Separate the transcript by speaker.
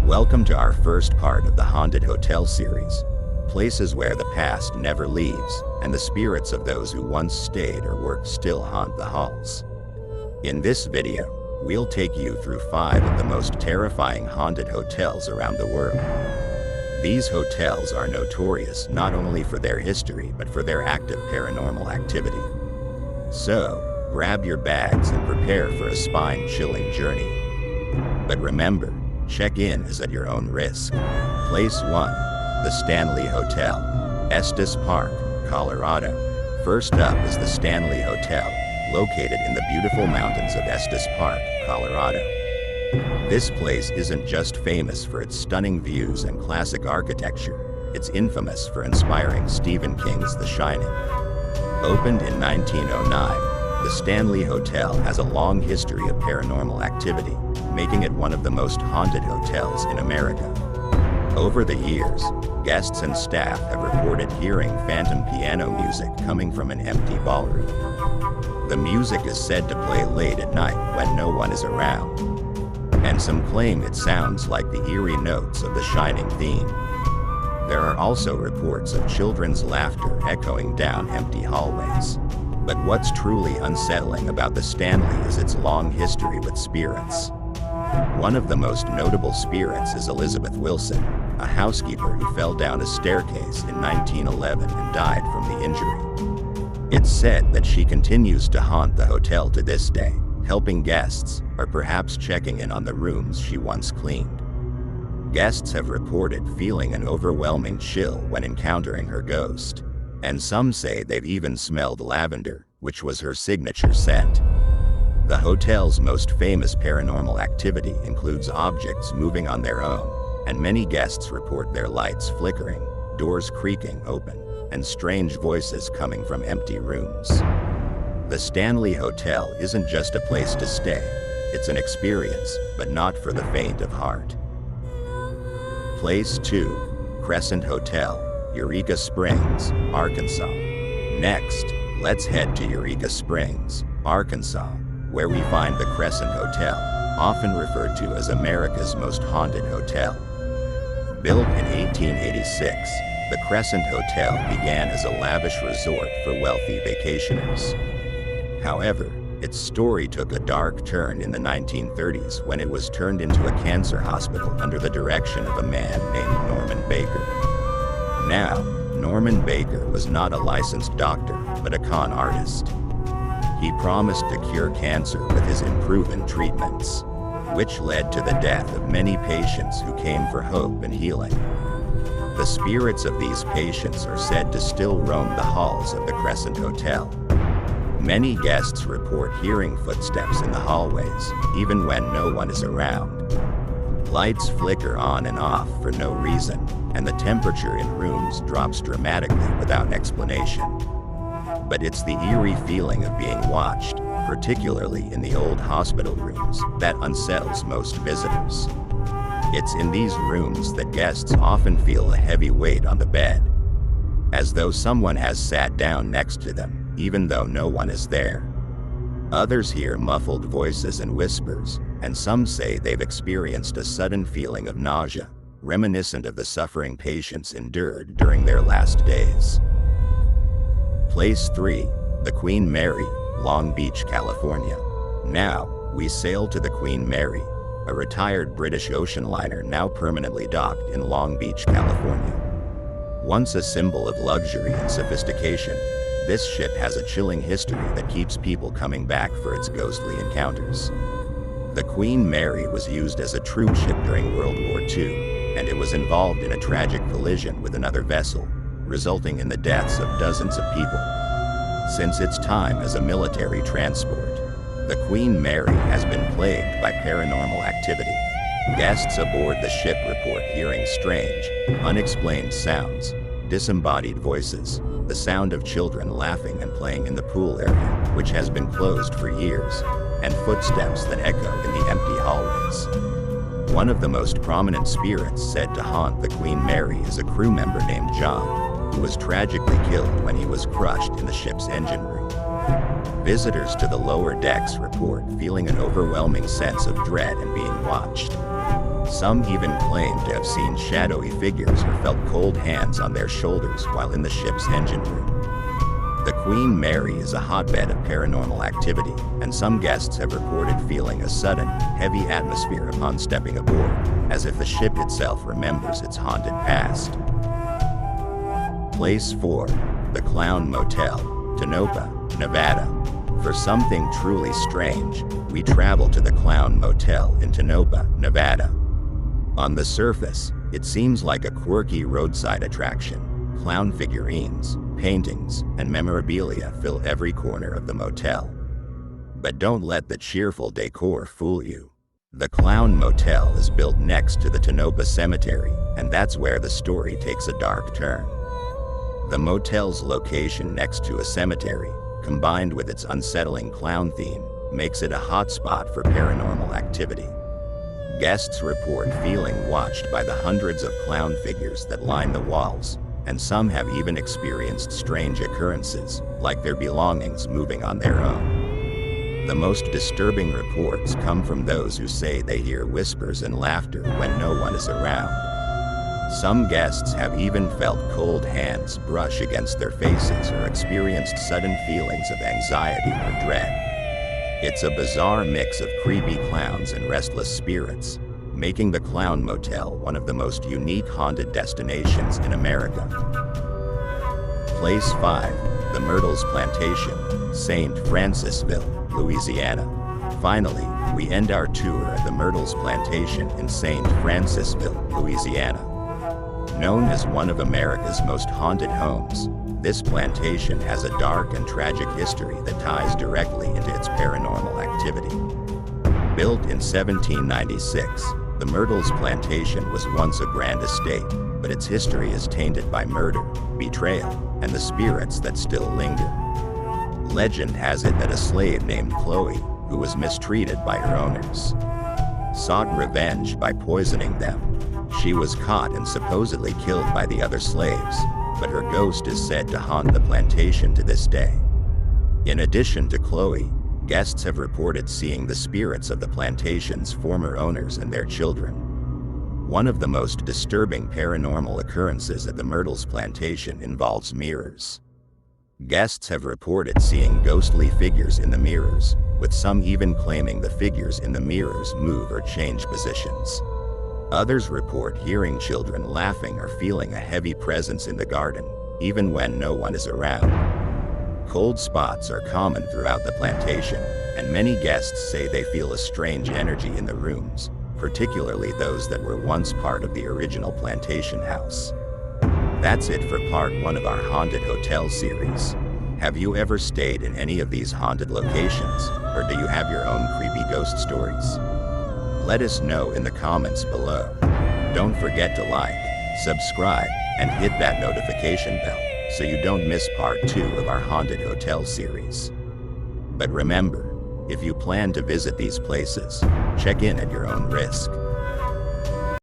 Speaker 1: Welcome to our first part of the Haunted Hotel series, places where the past never leaves, and the spirits of those who once stayed or worked still haunt the halls. In this video, we'll take you through 5 of the most terrifying haunted hotels around the world. These hotels are notorious not only for their history but for their active paranormal activity. So, grab your bags and prepare for a spine-chilling journey. But remember, check-in is at your own risk. Place 1. The Stanley Hotel, Estes Park, Colorado. First up is the Stanley Hotel, located in the beautiful mountains of Estes Park, Colorado. This place isn't just famous for its stunning views and classic architecture, it's infamous for inspiring Stephen King's The Shining. Opened in 1909, the Stanley Hotel has a long history of paranormal activity, making it one of the most haunted hotels in America. Over the years, guests and staff have reported hearing phantom piano music coming from an empty ballroom. The music is said to play late at night when no one is around, and some claim it sounds like the eerie notes of the Shining theme. There are also reports of children's laughter echoing down empty hallways. But what's truly unsettling about the Stanley is its long history with spirits. One of the most notable spirits is Elizabeth Wilson, a housekeeper who fell down a staircase in 1911 and died from the injury. It's said that she continues to haunt the hotel to this day, helping guests, or perhaps checking in on the rooms she once cleaned. Guests have reported feeling an overwhelming chill when encountering her ghost, and some say they've even smelled lavender, which was her signature scent. The hotel's most famous paranormal activity includes objects moving on their own, and many guests report their lights flickering, doors creaking open, and strange voices coming from empty rooms. The Stanley Hotel isn't just a place to stay, it's an experience, but not for the faint of heart. Place 2. Crescent Hotel, Eureka Springs, Arkansas. Next, let's head to Eureka Springs, Arkansas, where we find the Crescent Hotel, often referred to as America's most haunted hotel. Built in 1886, the Crescent Hotel began as a lavish resort for wealthy vacationers. However, its story took a dark turn in the 1930s when it was turned into a cancer hospital under the direction of a man named Norman Baker. Now, Norman Baker was not a licensed doctor, but a con artist. He promised to cure cancer with his unproven treatments, which led to the death of many patients who came for hope and healing. The spirits of these patients are said to still roam the halls of the Crescent Hotel. Many guests report hearing footsteps in the hallways, even when no one is around. Lights flicker on and off for no reason, and the temperature in rooms drops dramatically without explanation. But it's the eerie feeling of being watched, particularly in the old hospital rooms, that unsettles most visitors. It's in these rooms that guests often feel a heavy weight on the bed, as though someone has sat down next to them, even though no one is there. Others hear muffled voices and whispers, and some say they've experienced a sudden feeling of nausea, reminiscent of the suffering patients endured during their last days. Place 3. The Queen Mary, Long Beach, California. Now, we sail to the Queen Mary, a retired British ocean liner now permanently docked in Long Beach, California. Once a symbol of luxury and sophistication, this ship has a chilling history that keeps people coming back for its ghostly encounters. The Queen Mary was used as a troop ship during World War II, and it was involved in a tragic collision with another vessel, resulting in the deaths of dozens of people. Since its time as a military transport, the Queen Mary has been plagued by paranormal activity. Guests aboard the ship report hearing strange, unexplained sounds, disembodied voices, the sound of children laughing and playing in the pool area, which has been closed for years, and footsteps that echo in the empty hallways. One of the most prominent spirits said to haunt the Queen Mary is a crew member named John, who was tragically killed when he was crushed in the ship's engine room. Visitors to the lower decks report feeling an overwhelming sense of dread and being watched. Some even claim to have seen shadowy figures or felt cold hands on their shoulders while in the ship's engine room. The Queen Mary is a hotbed of paranormal activity, and some guests have reported feeling a sudden, heavy atmosphere upon stepping aboard, as if the ship itself remembers its haunted past. Place 4. The Clown Motel, Tonopah, Nevada. For something truly strange, we travel to the Clown Motel in Tonopah, Nevada. On the surface, it seems like a quirky roadside attraction. Clown figurines, paintings, and memorabilia fill every corner of the motel. But don't let the cheerful decor fool you. The Clown Motel is built next to the Tonopah Cemetery, and that's where the story takes a dark turn. The motel's location next to a cemetery, combined with its unsettling clown theme, makes it a hotspot for paranormal activity. Guests report feeling watched by the hundreds of clown figures that line the walls, and some have even experienced strange occurrences, like their belongings moving on their own. The most disturbing reports come from those who say they hear whispers and laughter when no one is around. Some guests have even felt cold hands brush against their faces or experienced sudden feelings of anxiety or dread. It's a bizarre mix of creepy clowns and restless spirits, making the Clown Motel one of the most unique haunted destinations in America. Place 5. The Myrtles Plantation, St. Francisville, Louisiana. Finally, we end our tour at the Myrtles Plantation in St. Francisville, Louisiana. Known as one of America's most haunted homes, this plantation has a dark and tragic history that ties directly into its paranormal activity. Built in 1796, the Myrtles Plantation was once a grand estate, but its history is tainted by murder, betrayal, and the spirits that still linger. Legend has it that a slave named Chloe, who was mistreated by her owners, sought revenge by poisoning them. She was caught and supposedly killed by the other slaves, but her ghost is said to haunt the plantation to this day. In addition to Chloe, guests have reported seeing the spirits of the plantation's former owners and their children. One of the most disturbing paranormal occurrences at the Myrtles Plantation involves mirrors. Guests have reported seeing ghostly figures in the mirrors, with some even claiming the figures in the mirrors move or change positions. Others report hearing children laughing or feeling a heavy presence in the garden, even when no one is around. Cold spots are common throughout the plantation, and many guests say they feel a strange energy in the rooms, particularly those that were once part of the original plantation house. That's it for part 1 of our Haunted Hotel series. Have you ever stayed in any of these haunted locations, or do you have your own creepy ghost stories? Let us know in the comments below. Don't forget to like, subscribe, and hit that notification bell so you don't miss part 2 of our Haunted Hotel series. But remember, if you plan to visit these places, check in at your own risk.